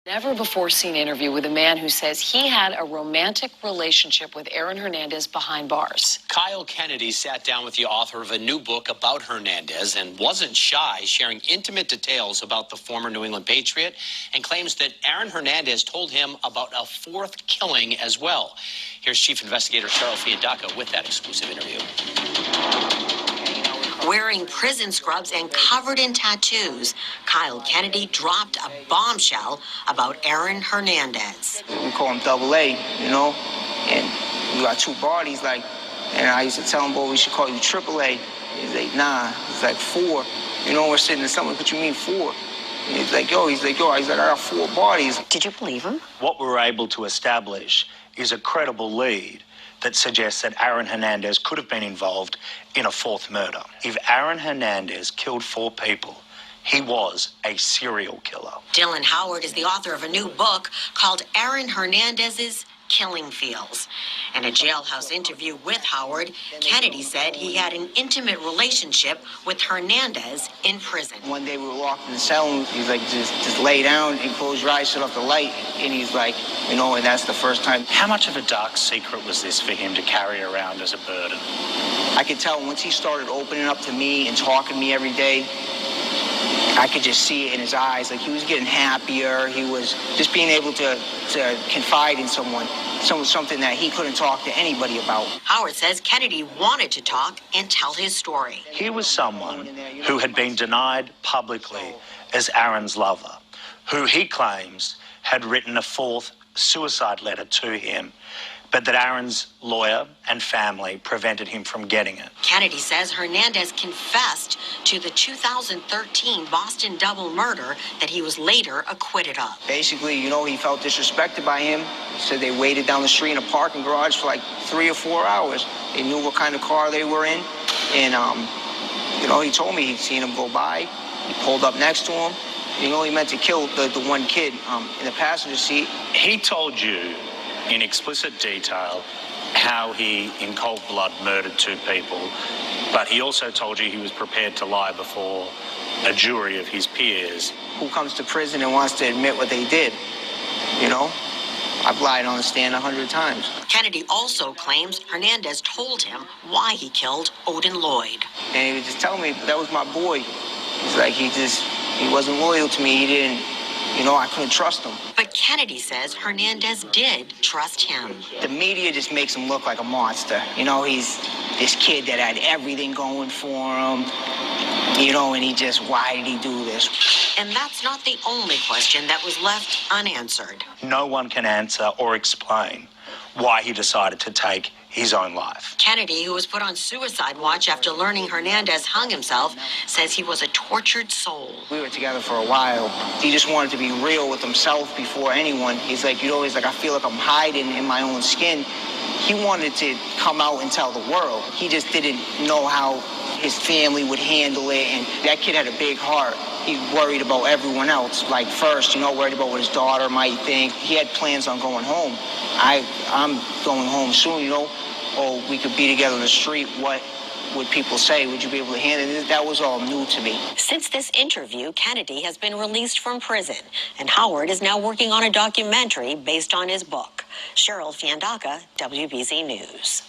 Never-before-seen interview with a man who says he had a romantic relationship with Aaron Hernandez behind bars. Kyle Kennedy sat down with the author of a new book about Hernandez and wasn't shy, sharing intimate details about the former New England Patriot, and claims that Aaron Hernandez told him about a fourth killing as well. Here's Chief Investigator Cheryl Fiandaca with that exclusive interview. Wearing prison scrubs and covered in tattoos, Kyle Kennedy dropped a bombshell about Aaron Hernandez. We call him Double A, you know, and we got two bodies, like, and I used to tell him, boy, we should call you Triple A. He's like, nah, he's like 4. You know, we're sitting in something, what you mean 4? And he's like, I got 4 bodies. Did you believe him? What we were able to establish is a credible lead that suggests that Aaron Hernandez could have been involved in a 4th murder. If Aaron Hernandez killed 4 people, he was a serial killer. Dylan Howard is the author of a new book called Aaron Hernandez's Killing Fields. In a jailhouse interview with Howard, Kennedy said he had an intimate relationship with Hernandez in prison. One day we were locked in the cell, and he's like, just lay down and close your eyes, shut off the light. And he's like, you know, and that's the first time. How much of a dark secret was this for him to carry around as a burden? I could tell once he started opening up to me and talking to me every day, I could just see it in his eyes. Like, he was getting happier. He was just being able to confide in someone, something that he couldn't talk to anybody about. Howard says Kennedy wanted to talk and tell his story. He was someone who had been denied publicly as Aaron's lover, who he claims had written a 4th suicide letter to him, but that Aaron's lawyer and family prevented him from getting it. Kennedy says Hernandez confessed to the 2013 Boston double murder that he was later acquitted of. Basically, you know, he felt disrespected by him. He said they waited down the street in a parking garage for like 3 or 4 hours. They knew what kind of car they were in. And, you know, he told me he'd seen him go by. He pulled up next to him. You know, he meant to kill the one kid in the passenger seat. He told you in explicit detail how he, in cold blood, murdered 2 people, but he also told you he was prepared to lie before a jury of his peers. Who comes to prison and wants to admit what they did? You know, I've lied on the stand 100 times. Kennedy also claims Hernandez told him why he killed Odin Lloyd. And he would just tell me that was my boy. He's like, he wasn't loyal to me. He didn't, you know, I couldn't trust him. But Kennedy says Hernandez did trust him. The media just makes him look like a monster. You know, he's this kid that had everything going for him, you know, and why did he do this? And that's not the only question that was left unanswered. No one can answer or explain why he decided to take his own life. Kennedy, who was put on suicide watch after learning Hernandez hung himself, says he was a tortured soul. We were together for a while. He just wanted to be real with himself before anyone. He's like, you know, he's like, I feel like I'm hiding in my own skin. He wanted to come out and tell the world. He just didn't know how his family would handle it, and that kid had a big heart. He worried about everyone else. Like, first, you know, worried about what his daughter might think. He had plans on going home. I'm going home soon, you know. Oh, we could be together in the street. What would people say? Would you be able to handle it? That was all new to me. Since this interview, Kennedy has been released from prison, and Howard is now working on a documentary based on his book. Cheryl Fiandaca, WBZ News.